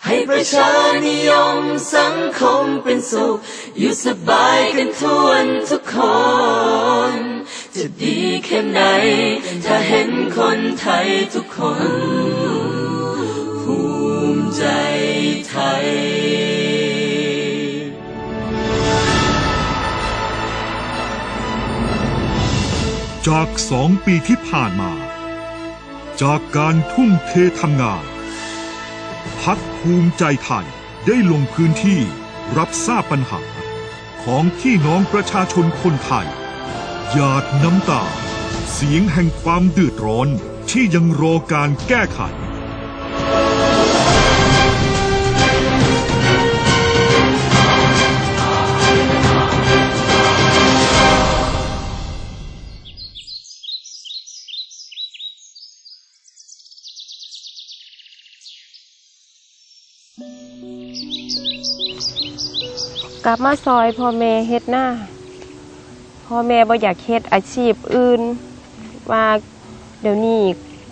ให้ประชานิยมสังคมเป็นสุขอยู่สบายกันทั่วทุกคนจะดีแค่ไหนถ้าเห็นคนไทยทุกคนภูมิใจไทยจาก2 ปีที่ผ่านมาจากการทุ่มเททำงานพรรคภูมิใจไทยได้ลงพื้นที่รับทราบปัญหาของพี่น้องประชาชนคนไทยหยาดน้ำตาเสียงแห่งความเดือดร้อนที่ยังรอการแก้ไขกลับมาซอยพ่อแม่เฮ็ดหน้าพ่อแม่บ่อยากเฮ็ดอาชีพอื่นว่าเดี๋ยวนี้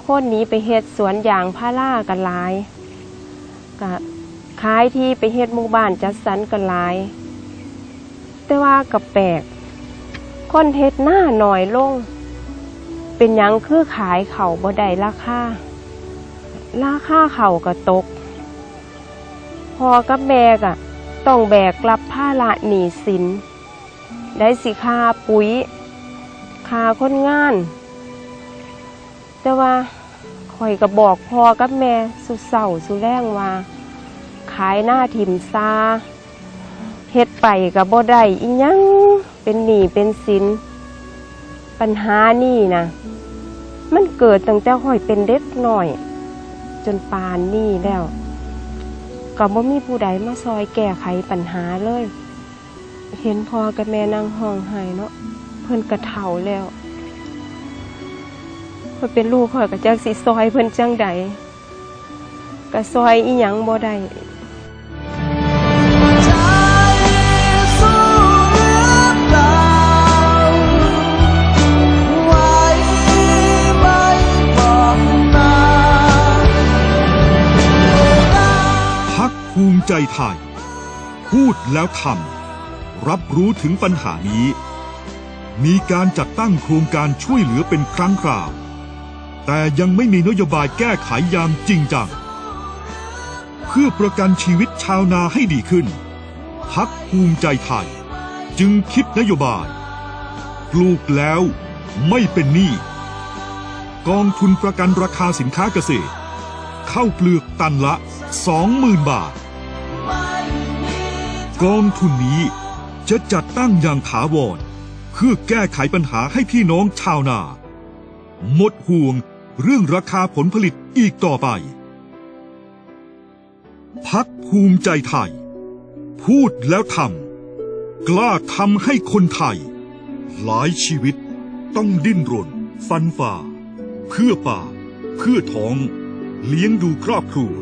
คนนี้ไปเฮ็ดสวนยางพารากันหลายก็ขายที่ไปเฮ็ดหมู่บ้านจัดสรรกันหลายแต่ว่าก็แปลกคนเฮ็ดหน้าน้อยลงเป็นหยังคือขายข้าวบ่ได้ราคาข้าวก็ตกพ่อกับแม่ก็ต้องแบกรับภาระหนี้สินได้สิค่าปุ๋ยค่าคนงานแต่ว่าข่อยก็บอกพ่อกับแม่สุดเศร้าสุดแรงว่าขายหน้าถิ่มซาเฮ็ดไปก็บ่ได้อีหยังเป็นหนี้เป็นสินปัญหานี่นะมันเกิดตั้งแต่ข่อยเป็นเด็กน้อยจนป่านนี้แล้วก็บ่มีผู้ใดมาซอยแก้ไขปัญหาเลยเห็นพ่อกับแม่นั่งห้องไห้เนาะเพิ่นก็เฒ่าแล้วเพิ่นเป็นลูกข่อยก็จักสิซอยเพิ่นจังใดก็ซอยอีหยังบ่ได้ภูมิใจไทยพูดแล้วทำรับรู้ถึงปัญหานี้มีการจัดตั้งโครงการช่วยเหลือเป็นครั้งคราวแต่ยังไม่มีนโยบายแก้ไขอย่างจริงจังเพื่อประกันชีวิตชาวนาให้ดีขึ้นพรรคภูมิใจไทยจึงคิดนโยบายปลูกแล้วไม่เป็นหนี้กองทุนประกันราคาสินค้าเกษตรข้าวเปลือกตันละ 20,000 บาทกองทุนนี้จะจัดตั้งอย่างถาวรเพื่อแก้ไขปัญหาให้พี่น้องชาวนาหมดห่วงเรื่องราคาผลผลิตอีกต่อไปพรรคภูมิใจไทยพูดแล้วทำกล้าทำให้คนไทยหลายชีวิตต้องดิ้นรนฟันฝ่าเพื่อปากเพื่อท้องเลี้ยงดูครอบครัว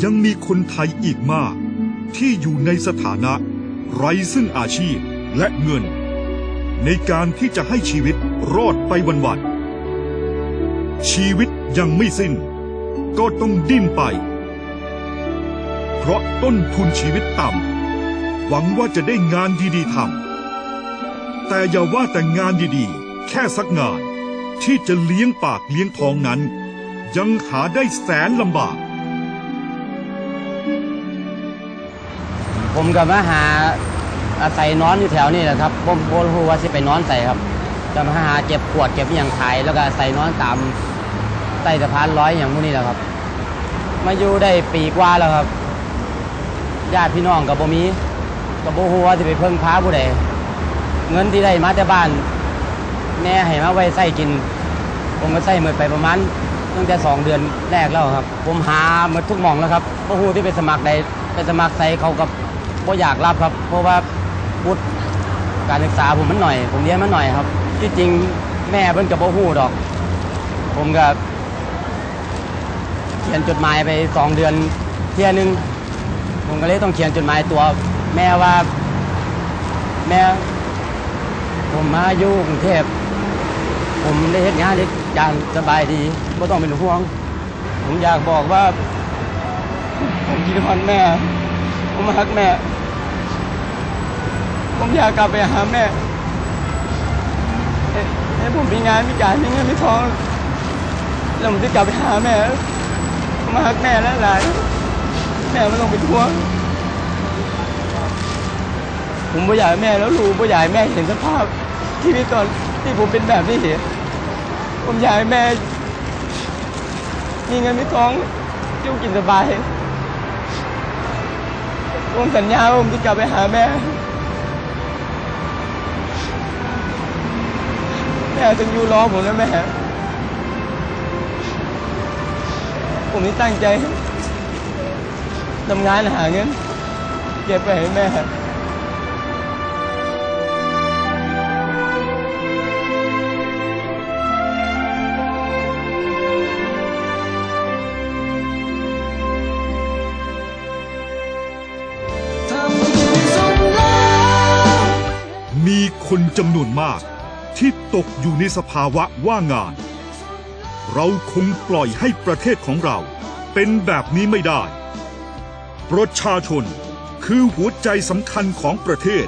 ยังมีคนไทยอีกมากที่อยู่ในสถานะไร้ซึ่งอาชีพและเงินในการที่จะให้ชีวิตรอดไปวันๆชีวิตยังไม่สิ้นก็ต้องดิ้นไปเพราะต้นทุนชีวิตต่ำหวังว่าจะได้งานดีๆทำแต่อย่าว่าแต่งานดีๆแค่สักงานที่จะเลี้ยงปากเลี้ยงท้องนั้นยังหาได้แสนลำบากผมก็มาหาอาศัยนอนอยู่แถวนี้แหละครับผมบ่รู้ว่าสิไปนอนใส่ครับจะมาหาเก็บขวดเก็บอย่างขายแล้วก็ใส่นอนตามใต้สะพานลอยอย่างพวกนี้แหละครับมาอยู่ได้ปีกว่าแล้วครับญาติพี่น้องกับบ่มีกับบ่รู้ว่าสิไปเพิ่งพาผู้ใดเงินที่ได้มาแต่บ้านแม่ให้มาไว้ใส่กินผมก็ใส่หมดไปประมาณตั้งแต่2 เดือนแรกแล้วครับผมหาหมดทุกหม่องแล้วครับบ่รู้ที่ไปสมัครใดไปสมัครใส่เขากับบ่อยากรับครับเพราะว่าวุฒิการศึกษาผมมันหน่อยผมเรียนมันหน่อยครับที่จริงแม่เพิ่นก็บ่ฮู้ดอกผมก็เขียนจดหมายไป2 เดือนเที่ยนึงผมก็เลยต้องเขียนจดหมายตัวแม่ว่าแม่ผมมาอยู่กรุงเทพผมได้เฮ็ดงานอย่างสบายดีบ่ต้องเป็นห่วงผมอยากบอกว่า ผมคิดถึงแม่ผมรักแม่ผมอยากกลับไปหาแม่ให้ผมมีงานมีการมีเงินมีทองแล้วผมจะกลับไปหาแม่ผมรักแม่แล้วหลานแม่ไม่ต้องไปทวงผมไม่อยากให้แม่แล้วรู้ไม่อยากให้แม่เห็นสภาพชีวิตตอนที่ผมเป็นแบบนี้ผมอยากให้แม่มีเงินมีทองอยู่กินสบายผมสัญญาว่าผมจะกลับไปหาแม่แม่ต้องอยู่รอผมนะแม่ผมนี่ตั้งใจทำงานหาเงินเก็บไปให้แม่มีคนจำนวนมากที่ตกอยู่ในสภาวะว่างงานเราคงปล่อยให้ประเทศของเราเป็นแบบนี้ไม่ได้ประชาชนคือหัวใจสำคัญของประเทศ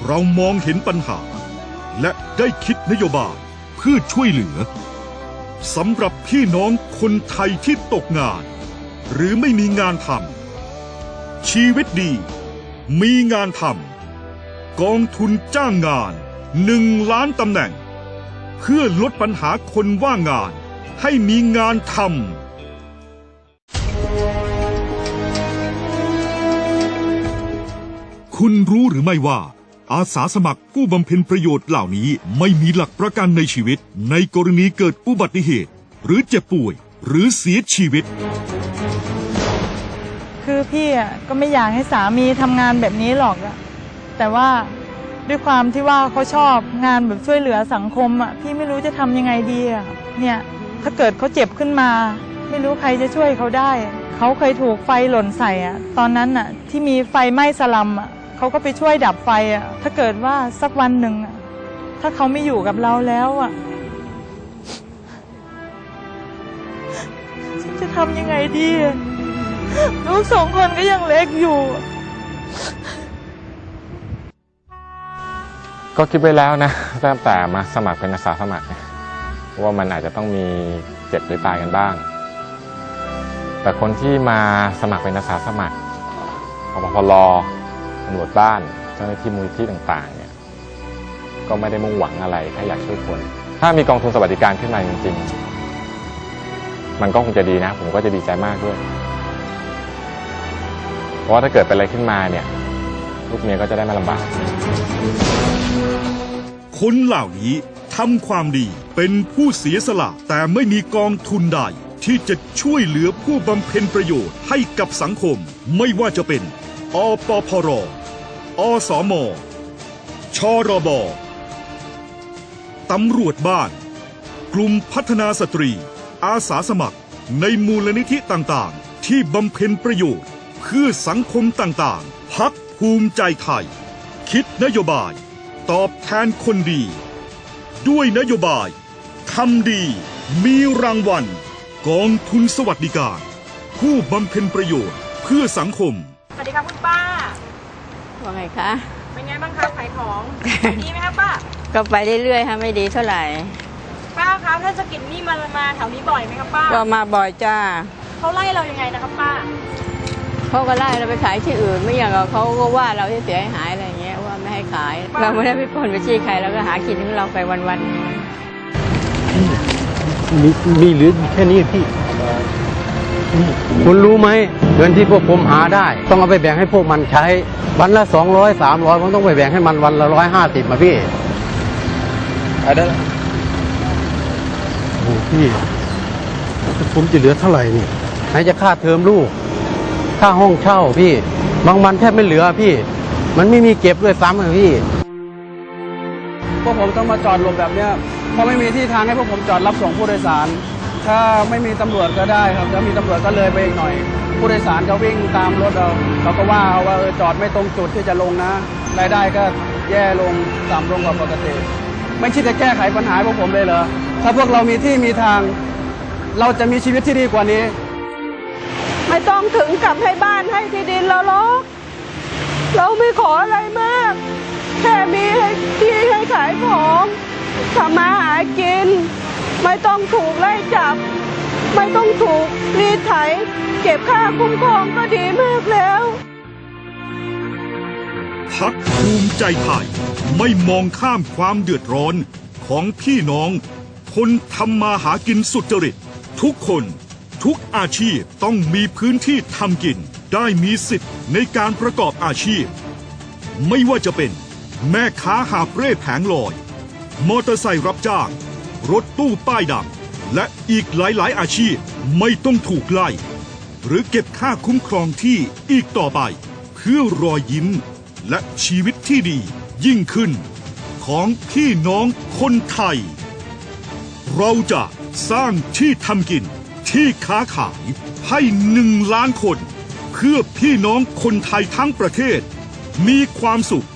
เรามองเห็นปัญหาและได้คิดนโยบายเพื่อช่วยเหลือสำหรับพี่น้องคนไทยที่ตกงานหรือไม่มีงานทำชีวิตดีมีงานทำกองทุนจ้างงาน1 ล้านตำแหน่งเพื่อลดปัญหาคนว่างงานให้มีงานทำคุณรู้หรือไม่ว่าอาสาสมัครผู้บำเพ็ญประโยชน์เหล่านี้ไม่มีหลักประกันในชีวิตในกรณีเกิดอุบัติเหตุหรือเจ็บป่วยหรือเสียชีวิตคือพี่ก็ไม่อยากให้สามีทำงานแบบนี้หรอกแต่ว่าด้วยความที่ว่าเขาชอบงานแบบช่วยเหลือสังคมพี่ไม่รู้จะทำยังไงดีเนี่ยถ้าเกิดเขาเจ็บขึ้นมาไม่รู้ใครจะช่วยเขาได้เขาเคยถูกไฟหล่นใส่ตอนนั้นที่มีไฟไหม้สลัมเขาก็ไปช่วยดับไฟถ้าเกิดว่าสักวันหนึ่งถ้าเขาไม่อยู่กับเราแล้วฉันจะทำยังไงดีลูก2 คนก็ยังเล็กอยู่ก็คิดไว้แล้วนะตั้งแต่มาสมัครเป็นอาสาสมัครว่ามันอาจจะต้องมีเจ็บหรือตายกันบ้างแต่คนที่มาสมัครเป็นอาสาสมัครปปล.ตำรวจบ้านเจ้าหน้าที่มูลนิธิต่างๆเนี่ยก็ไม่ได้มุ่งหวังอะไรแค่อยากช่วยคนถ้ามีกองทุนสวัสดิการขึ้นมาจริงๆมันก็คงจะดีนะผมก็จะดีใจมากด้วยเพราะว่าถ้าเกิดเป็นอะไรขึ้นมาเนี่ยลูกเมียก็จะได้ไม่ลำบากคนเหล่านี้ทำความดีเป็นผู้เสียสละแต่ไม่มีกองทุนใดที่จะช่วยเหลือผู้บำเพ็ญประโยชน์ให้กับสังคมไม่ว่าจะเป็นอปพร.อสม.ชรบ.ตำรวจบ้านกลุ่มพัฒนาสตรีอาสาสมัครในมูลนิธิต่างๆที่บำเพ็ญประโยชน์เพื่อสังคมต่างๆพรรคภูมิใจไทยคิดนโยบายตอบแทนคนดีด้วยนโยบายทำดีมีรางวัลกองทุนสวัสดิการผู้บำเพ็ญประโยชน์เพื่อสังคมสวัสดีครับคุณป้าว่าไงคะเป็นไงบ้างคะขายของ ดีไหมครับป้าก็ไปเรื่อยๆค่ะไม่ดีเท่าไหร่ป้าคะถ้าจะกินนี่มาแถวนี้บ่อยไหมครับป้าก็มาบ่อยจ้าเขาไล่เรายังไงนะครับป้าเขาก็ไล่เราไปขายที่อื่นไม่อย่างเขาก็ว่าเราที่เสียหายอะไรเงี้ยว่าไม่ให้ขายเราไม่ได้ไปปล้นไปจี้ใครเราก็หากินของเราไปวันๆมีหรือแค่นี้พี่คุณรู้ไหมเงินที่พวกผมหาได้ต้องเอาไปแบ่งให้พวกมันใช้วันละ200 300ผมต้องไปแบ่งให้มันวันละ150มาพี่อะไรโอ้พี่ผมจะเหลือเท่าไหร่นี่ไหนจะค่าเทอมลูกค่าห้องเช่าพี่บางวันแทบไม่เหลือพี่มันไม่มีเก็บด้วยซ้ำเลยพี่พวกผมต้องมาจอดหลบแบบเนี้ยเพราะไม่มีที่ทางให้พวกผมจอดรับส่งผู้โดยสารถ้าไม่มีตำรวจก็ได้ครับถ้ามีตำรวจก็เลยไปอีกหน่อยผู้โดยสารก็วิ่งตามรถเขาก็ว่าจอดไม่ตรงจุดที่จะลงนะรายได้ก็แย่ลงต่ำลงกว่าปกติไม่คิดจะแก้ไขปัญหาพวกผมเลยเหรอถ้าพวกเรามีที่มีทางเราจะมีชีวิตที่ดีกว่านี้ ไม่ต้องถึงกับให้บ้านให้ที่ดินเราหรอกเราไม่ขออะไรมาก แค่มีให้ที่ให้ขายของทำมาหากินไม่ต้องถูกไล่จับไม่ต้องถูกรีดไถเก็บค่าคุ้มครองก็ดีมากแล้วพรรคภูมิใจไทยไม่มองข้ามความเดือดร้อนของพี่น้องคนทำมาหากินสุจริตทุกคนทุกอาชีพต้องมีพื้นที่ทำกินได้มีสิทธิ์ในการประกอบอาชีพไม่ว่าจะเป็นแม่ค้าหาบเร่แผงลอยมอเตอร์ไซค์รับจ้างรถตู้ป้ายดำและอีกหลายๆอาชีพไม่ต้องถูกไล่หรือเก็บค่าคุ้มครองที่อีกต่อไปเพื่อรอยยิ้มและชีวิตที่ดียิ่งขึ้นของพี่น้องคนไทยเราจะสร้างที่ทำกินที่ค้าขายให้1 ล้านคนเพื่อพี่น้องคนไทยทั้งประเทศมีความสุข